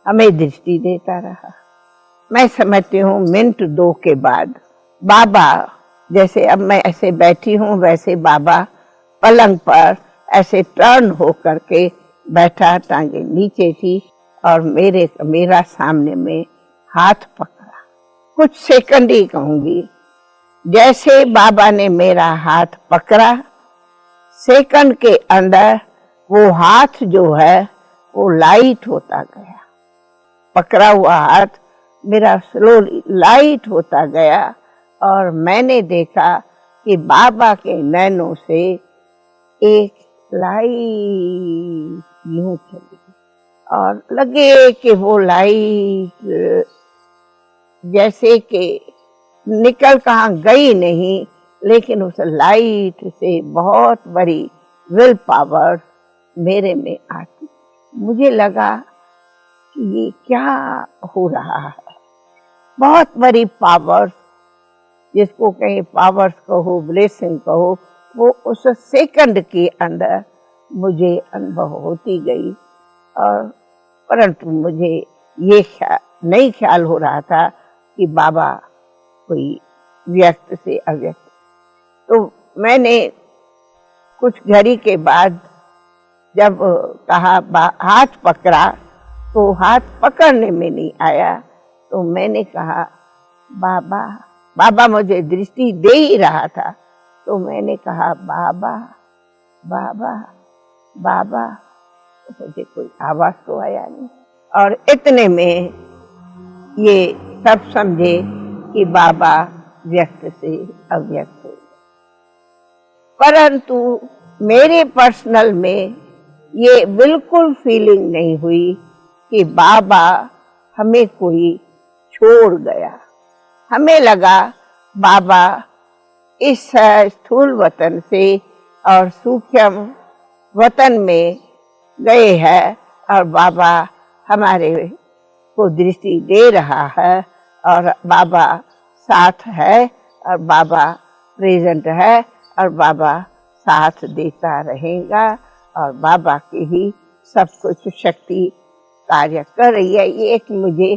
हमें दृष्टि देता रहा। मैं समझती हूँ मिनट 2 के बाद बाबा, जैसे अब मैं ऐसे बैठी हूँ वैसे बाबा पलंग पर ऐसे टर्न हो करके बैठा, टांगे नीचे थी और मेरा सामने में हाथ पकड़ा। कुछ सेकंड ही कहूंगी, जैसे बाबा ने मेरा हाथ पकड़ा, सेकंड के अंदर वो हाथ जो है वो लाइट होता गया। पकड़ा हुआ हाथ मेरा स्लोली लाइट होता गया और मैंने देखा कि बाबा के नैनों से एक लाइट यूं चली और लगे कि वो लाइट जैसे कि निकल कहाँ गई नहीं, लेकिन उस लाइट से बहुत बड़ी विल पावर मेरे में आती। मुझे लगा कि ये क्या हो रहा है। बहुत बड़ी पावर्स, जिसको कहीं पावर्स कहो, ब्लेसिंग कहो, वो उस सेकंड के अंदर मुझे अनुभव होती गई। और परंतु मुझे ये नहीं ख्याल हो रहा था कि बाबा कोई व्यक्त से अव्यक्त। तो मैंने कुछ घड़ी के बाद जब कहा हाथ पकड़ा, तो हाथ पकड़ने में नहीं आया। तो मैंने कहा बाबा, बाबा मुझे दृष्टि दे ही रहा था, तो मैंने कहा बाबा बाबा बाबा, तो मुझे कोई आवाज तो आया नहीं। और इतने में ये सब समझे कि बाबा व्यक्त से अव्यक्त हो। परंतु मेरे पर्सनल में ये बिल्कुल फीलिंग नहीं हुई कि बाबा हमें कोई छोड़ गया। हमें लगा बाबा इस स्थूल वतन से और सूक्ष्म वतन में गए हैं और बाबा हमारे को दृष्टि दे रहा है और बाबा साथ है और बाबा प्रेजेंट है और बाबा साथ देता रहेगा और बाबा की ही सब कुछ शक्ति कार्य कर रही है। ये एक मुझे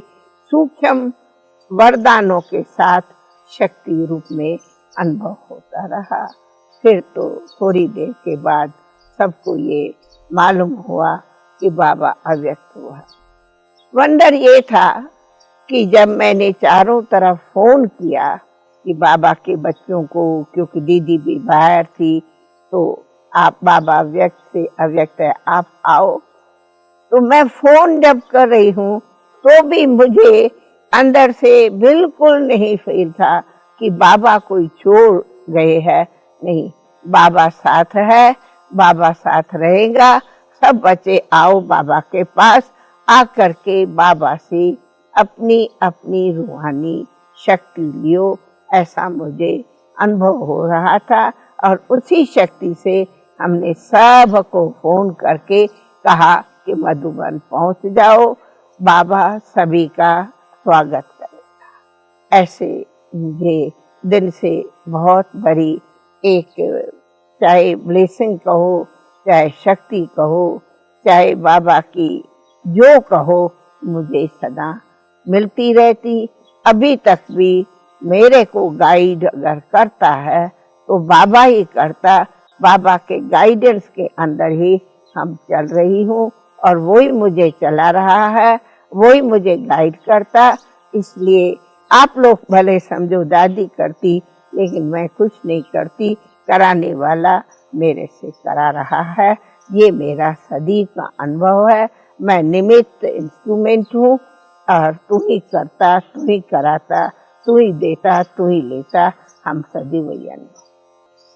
सूक्ष्म वरदानों के साथ शक्ति रूप में अनुभव होता रहा। फिर तो थोड़ी देर के बाद सबको ये मालूम हुआ कि बाबा अव्यक्त हुआ। वंडर ये था कि जब मैंने चारों तरफ फोन किया कि बाबा के बच्चों को, क्योंकि दीदी भी बाहर थी, तो आप बाबा व्यक्त से अव्यक्त है, आप आओ। तो मैं फोन जब कर रही हूँ तो भी मुझे अंदर से बिल्कुल नहीं फील था कि बाबा कोई छोड़ गए हैं। नहीं, बाबा साथ है, बाबा साथ रहेगा। सब बच्चे आओ बाबा के पास आकर के बाबा से अपनी अपनी रूहानी शक्ति लियो, ऐसा मुझे अनुभव हो रहा था। और उसी शक्ति से हमने सबको फोन करके कहा कि मधुबन पहुंच जाओ, बाबा सभी का स्वागत करेगा। ऐसे मुझे दिल से बहुत बड़ी एक, चाहे ब्लेसिंग कहो, चाहे शक्ति कहो, चाहे बाबा की जो कहो, मुझे सदा मिलती रहती। अभी तक भी मेरे को गाइड अगर करता है तो बाबा ही करता। बाबा के गाइडेंस के अंदर ही हम चल रही हूँ और वही मुझे चला रहा है, वही मुझे गाइड करता। इसलिए आप लोग भले समझो दादी करती, लेकिन मैं कुछ नहीं करती, कराने वाला मेरे से करा रहा है। ये मेरा सदैव का अनुभव है। मैं निमित्त इंस्ट्रूमेंट हूँ और तू ही करता, तू ही कराता, तू ही देता, तू ही लेता। हम सदैव अनुभव।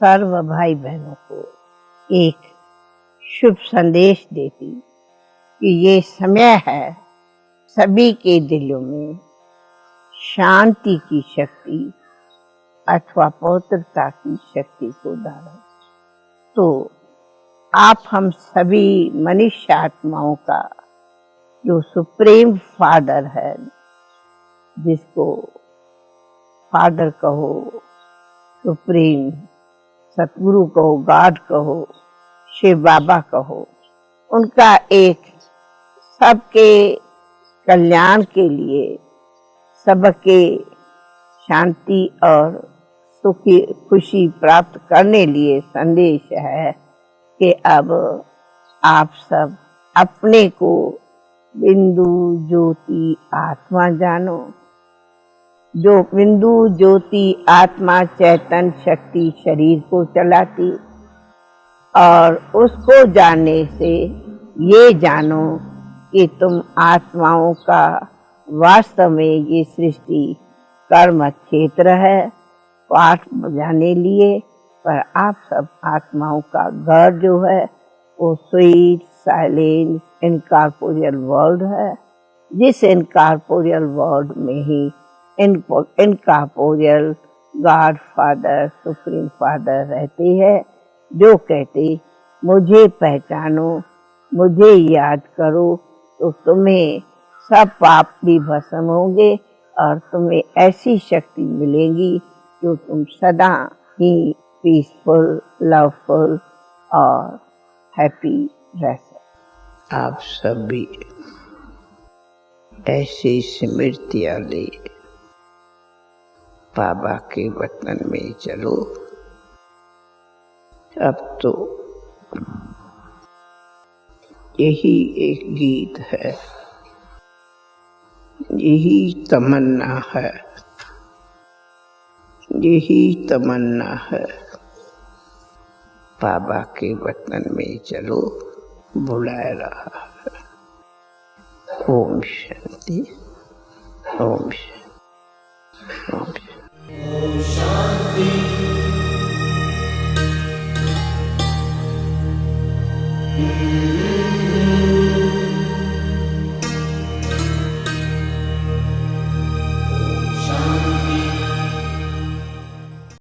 सर्व भाई बहनों को एक शुभ संदेश देती कि ये समय है सभी के दिलों में शांति की शक्ति अथवा पवित्रता की शक्ति को धारण। तो आप हम सभी मनुष्य आत्माओं का जो सुप्रीम फादर है, जिसको फादर कहो, सुप्रीम सतगुरु कहो, गॉड कहो, शिव बाबा कहो, उनका एक सबके कल्याण के लिए, सबके शांति और सुखी खुशी प्राप्त करने लिए संदेश है कि अब आप सब अपने को बिंदु ज्योति आत्मा जानो। जो बिंदु ज्योति आत्मा चैतन्य शक्ति शरीर को चलाती, और उसको जानने से ये जानो कि तुम आत्माओं का वास्तव में ये सृष्टि कर्म क्षेत्र है, पाठ बजाने लिए। पर आप सब आत्माओं का घर जो है वो स्वीट साइलेंस इनकॉर्पोरियल वर्ल्ड है, जिस इनकॉर्पोरियल वर्ल्ड में ही incorporeal God father, supreme father रहते हैं, जो कहते मुझे पहचानो, मुझे याद करो, तो तुम्हें सब पाप भी भस्म होंगे और तुम्हें ऐसी शक्ति मिलेगी जो तुम सदा ही पीसफुल, लवफुल और हैप्पी रह सकते। आप सभी ऐसी स्मृतियां ले बाबा के वतन में चलो। अब तो यही एक गीत है, यही तमन्ना है, यही तमन्ना है। बाबा के वतन में चलो बुला रहा है। ओम शांति, ओम शांति, ओम शांति।